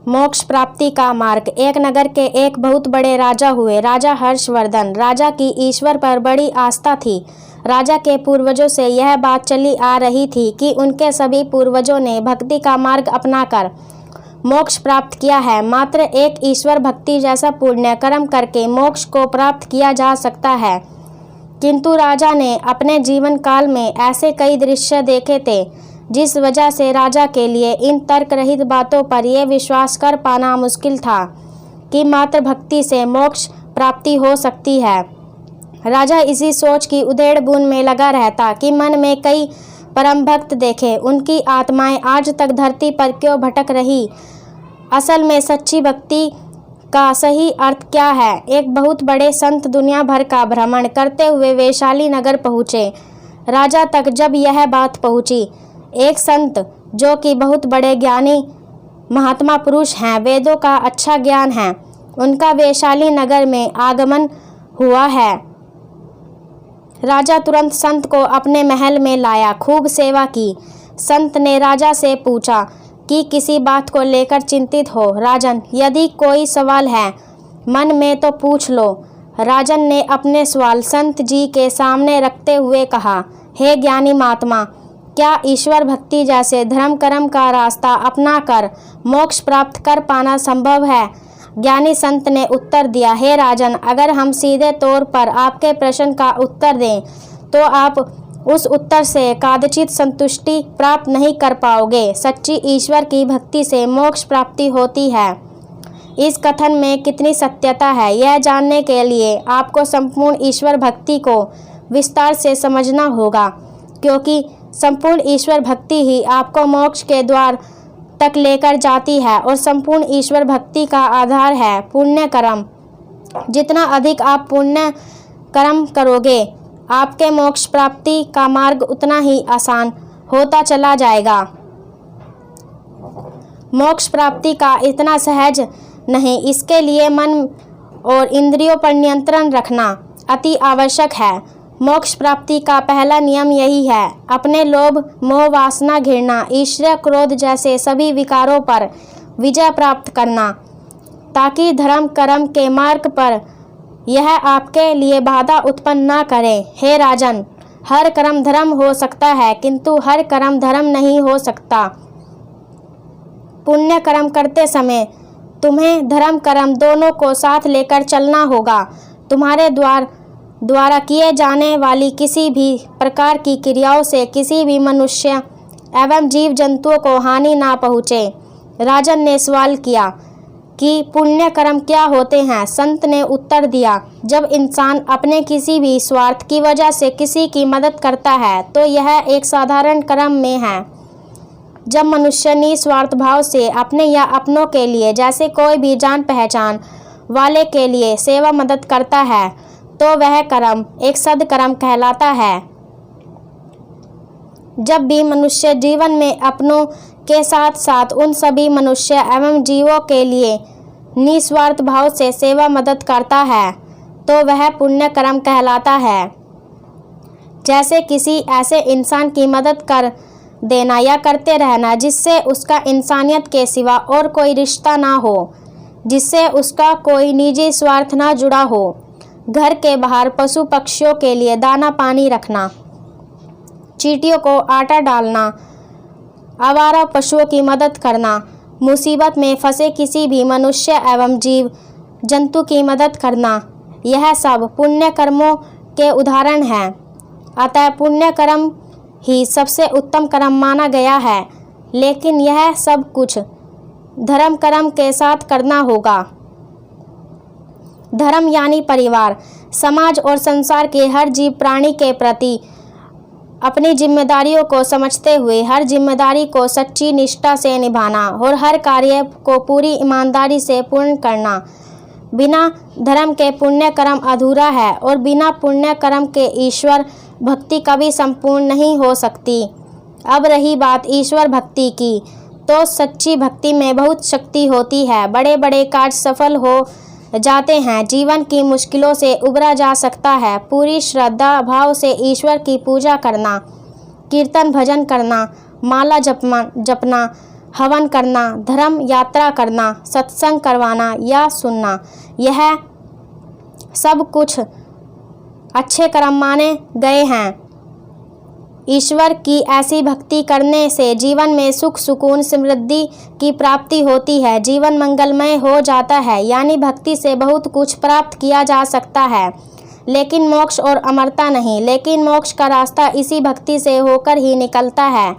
मोक्ष प्राप्ति का मार्ग। एक नगर के एक बहुत बड़े राजा हुए, राजा हर्षवर्धन। राजा की ईश्वर पर बड़ी आस्था थी। राजा के पूर्वजों से यह बात चली आ रही थी कि उनके सभी पूर्वजों ने भक्ति का मार्ग अपनाकर मोक्ष प्राप्त किया है। मात्र एक ईश्वर भक्ति जैसा पुण्य कर्म करके मोक्ष को प्राप्त किया जा सकता है। किंतु राजा ने अपने जीवन काल में ऐसे कई दृश्य देखे थे जिस वजह से राजा के लिए इन तर्क रहित बातों पर यह विश्वास कर पाना मुश्किल था कि मात्र भक्ति से मोक्ष प्राप्ति हो सकती है। राजा इसी सोच की उधेड़ बुन में लगा रहता कि मन में कई परम भक्त देखे, उनकी आत्माएं आज तक धरती पर क्यों भटक रही। असल में सच्ची भक्ति का सही अर्थ क्या है। एक बहुत बड़े संत दुनिया भर का भ्रमण करते हुए वैशाली नगर पहुँचे। राजा तक जब यह बात पहुँची, एक संत जो कि बहुत बड़े ज्ञानी महात्मा पुरुष हैं, वेदों का अच्छा ज्ञान है, उनका वैशाली नगर में आगमन हुआ है। राजा तुरंत संत को अपने महल में लाया, खूब सेवा की। संत ने राजा से पूछा कि किसी बात को लेकर चिंतित हो। राजन, यदि कोई सवाल है मन में तो पूछ लो। राजन ने अपने सवाल संत जी के सामने रखते हुए कहा, हे ज्ञानी महात्मा, क्या ईश्वर भक्ति जैसे धर्म कर्म का रास्ता अपनाकर मोक्ष प्राप्त कर पाना संभव है। ज्ञानी संत ने उत्तर दिया, हे राजन, अगर हम सीधे तौर पर आपके प्रश्न का उत्तर दें तो आप उस उत्तर से कदाचित संतुष्टि प्राप्त नहीं कर पाओगे। सच्ची ईश्वर की भक्ति से मोक्ष प्राप्ति होती है। इस कथन में कितनी सत्यता है, यह जानने के लिए आपको संपूर्ण ईश्वर भक्ति को विस्तार से समझना होगा, क्योंकि संपूर्ण ईश्वर भक्ति ही आपको मोक्ष के द्वार तक लेकर जाती है और संपूर्ण ईश्वर भक्ति का आधार है पुण्य कर्म। जितना अधिक आप पुण्य कर्म करोगे, आपके मोक्ष प्राप्ति का मार्ग उतना ही आसान होता चला जाएगा। मोक्ष प्राप्ति का इतना सहज नहीं, इसके लिए मन और इंद्रियों पर नियंत्रण रखना अति आवश्यक है। मोक्ष प्राप्ति का पहला नियम यही है, अपने लोभ मोह वासना घृणा ईर्ष्या क्रोध जैसे सभी विकारों पर विजय प्राप्त करना, ताकि धर्म कर्म के मार्ग पर यह आपके लिए बाधा उत्पन्न न करे। हे राजन, हर कर्म धर्म हो सकता है किंतु हर कर्म धर्म नहीं हो सकता। पुण्य कर्म करते समय तुम्हें धर्म कर्म दोनों को साथ लेकर चलना होगा। तुम्हारे द्वारा किए जाने वाली किसी भी प्रकार की क्रियाओं से किसी भी मनुष्य एवं जीव जंतुओं को हानि ना पहुँचे। राजन ने सवाल किया कि पुण्य कर्म क्या होते हैं। संत ने उत्तर दिया, जब इंसान अपने किसी भी स्वार्थ की वजह से किसी की मदद करता है तो यह एक साधारण कर्म में है। जब मनुष्य निस्वार्थ भाव से अपने या अपनों के लिए, जैसे कोई भी जान पहचान वाले के लिए सेवा मदद करता है तो वह कर्म एक सद्कर्म कहलाता है। जब भी मनुष्य जीवन में अपनों के साथ साथ उन सभी मनुष्य एवं जीवों के लिए निस्वार्थ भाव से सेवा मदद करता है तो वह पुण्य कर्म कहलाता है। जैसे किसी ऐसे इंसान की मदद कर देना या करते रहना जिससे उसका इंसानियत के सिवा और कोई रिश्ता ना हो, जिससे उसका कोई निजी स्वार्थ ना जुड़ा हो। घर के बाहर पशु पक्षियों के लिए दाना पानी रखना, चींटियों को आटा डालना, आवारा पशुओं की मदद करना, मुसीबत में फंसे किसी भी मनुष्य एवं जीव जंतु की मदद करना, यह सब पुण्य कर्मों के उदाहरण हैं। अतः पुण्य कर्म ही सबसे उत्तम कर्म माना गया है, लेकिन यह सब कुछ धर्म कर्म के साथ करना होगा। धर्म यानी परिवार, समाज और संसार के हर जीव प्राणी के प्रति अपनी जिम्मेदारियों को समझते हुए हर जिम्मेदारी को सच्ची निष्ठा से निभाना और हर कार्य को पूरी ईमानदारी से पूर्ण करना। बिना धर्म के पुण्य कर्म अधूरा है और बिना पुण्य कर्म के ईश्वर भक्ति कभी संपूर्ण नहीं हो सकती। अब रही बात ईश्वर भक्ति की, तो सच्ची भक्ति में बहुत शक्ति होती है। बड़े बड़े कार्य सफल हो जाते हैं, जीवन की मुश्किलों से उबरा जा सकता है। पूरी श्रद्धा भाव से ईश्वर की पूजा करना, कीर्तन भजन करना, माला जपना, हवन करना, धर्म यात्रा करना, सत्संग करवाना या सुनना, यह सब कुछ अच्छे कर्म माने गए हैं। ईश्वर की ऐसी भक्ति करने से जीवन में सुख, सुकून, समृद्धि की प्राप्ति होती है, जीवन मंगलमय हो जाता है। यानी भक्ति से बहुत कुछ प्राप्त किया जा सकता है, लेकिन मोक्ष और अमरता नहीं। लेकिन मोक्ष का रास्ता इसी भक्ति से होकर ही निकलता है,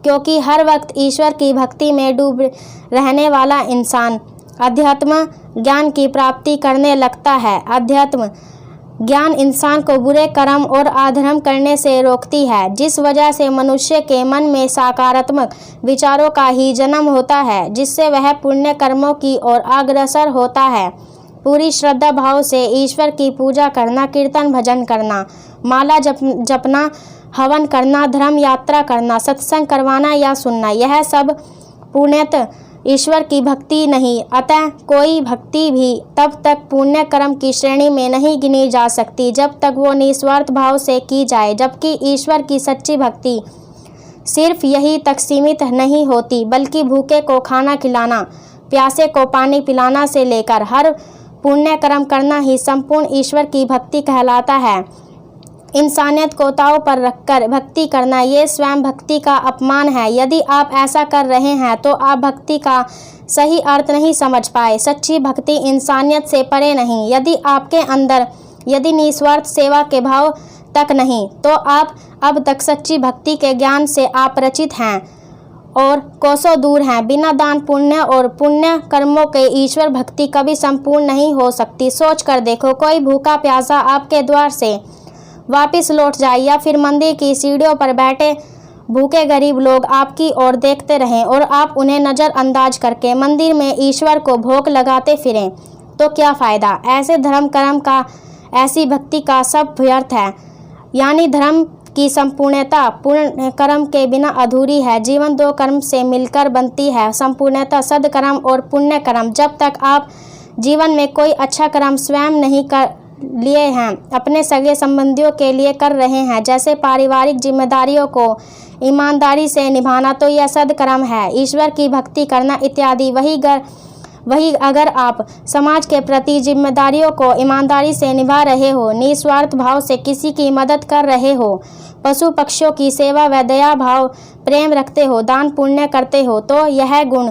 क्योंकि हर वक्त ईश्वर की भक्ति में डूब रहने वाला इंसान अध्यात्म ज्ञान की प्राप्ति करने लगता है। अध्यात्म ज्ञान इंसान को बुरे कर्म और अधर्म करने से रोकती है, जिस वजह से मनुष्य के मन में सकारात्मक विचारों का ही जन्म होता है, जिससे वह पुण्य कर्मों की ओर अग्रसर होता है। पूरी श्रद्धा भाव से ईश्वर की पूजा करना, कीर्तन भजन करना, माला जपना, हवन करना, धर्म यात्रा करना, सत्संग करवाना या सुनना, यह सब पूर्णतः ईश्वर की भक्ति नहीं। अतः कोई भक्ति भी तब तक पुण्य कर्म की श्रेणी में नहीं गिनी जा सकती जब तक वो निस्वार्थ भाव से की जाए। जबकि ईश्वर की सच्ची भक्ति सिर्फ यही तक सीमित नहीं होती, बल्कि भूखे को खाना खिलाना, प्यासे को पानी पिलाना से लेकर हर पुण्य कर्म करना ही संपूर्ण ईश्वर की भक्ति कहलाता है। इंसानियत को ताव पर रखकर भक्ति करना, ये स्वयं भक्ति का अपमान है। यदि आप ऐसा कर रहे हैं तो आप भक्ति का सही अर्थ नहीं समझ पाए। सच्ची भक्ति इंसानियत से परे नहीं। यदि आपके अंदर निस्वार्थ सेवा के भाव तक नहीं, तो आप अब तक सच्ची भक्ति के ज्ञान से अपरिचित हैं और कोसों दूर हैं। बिना दान पुण्य और पुण्य कर्मों के ईश्वर भक्ति कभी संपूर्ण नहीं हो सकती। सोच कर देखो, कोई भूखा प्यासा आपके द्वार से वापस लौट जाए, या फिर मंदिर की सीढ़ियों पर बैठे भूखे गरीब लोग आपकी ओर देखते रहें और आप उन्हें नज़रअंदाज करके मंदिर में ईश्वर को भोग लगाते फिरें, तो क्या फ़ायदा? ऐसे धर्म कर्म का, ऐसी भक्ति का सब व्यर्थ है। यानी धर्म की संपूर्णता पूर्ण कर्म के बिना अधूरी है। जीवन दो कर्म से मिलकर बनती है, संपूर्णता सद्कर्म और पुण्य कर्म। जब तक आप जीवन में कोई अच्छा कर्म स्वयं नहीं कर लिए हैं, अपने सगे संबंधियों के लिए कर रहे हैं, जैसे पारिवारिक जिम्मेदारियों को ईमानदारी से निभाना, तो यह सद्कर्म है। ईश्वर की भक्ति करना इत्यादि वही अगर आप समाज के प्रति जिम्मेदारियों को ईमानदारी से निभा रहे हो, निस्वार्थ भाव से किसी की मदद कर रहे हो, पशु पक्षियों की सेवा व दया भाव प्रेम रखते हो, दान पुण्य करते हो, तो यह गुण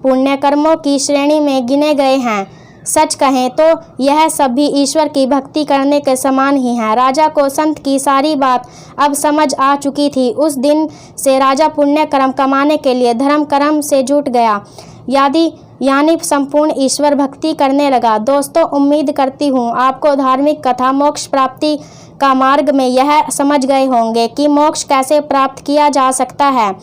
पुण्य कर्मों की श्रेणी में गिने गए हैं। सच कहें तो यह सब भी ईश्वर की भक्ति करने के समान ही है। राजा को संत की सारी बात अब समझ आ चुकी थी। उस दिन से राजा पुण्य कर्म कमाने के लिए धर्म कर्म से जुट गया, यानी संपूर्ण ईश्वर भक्ति करने लगा। दोस्तों, उम्मीद करती हूँ आपको धार्मिक कथा मोक्ष प्राप्ति का मार्ग में यह समझ गए होंगे कि मोक्ष कैसे प्राप्त किया जा सकता है।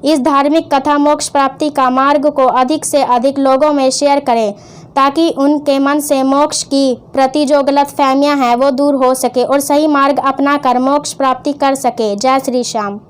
इस धार्मिक कथा मोक्ष प्राप्ति का मार्ग को अधिक से अधिक लोगों में शेयर करें, ताकि उनके मन से मोक्ष की प्रति जो गलत फहमियाँ हैं वो दूर हो सके और सही मार्ग अपना कर मोक्ष प्राप्ति कर सके। जय श्री श्याम।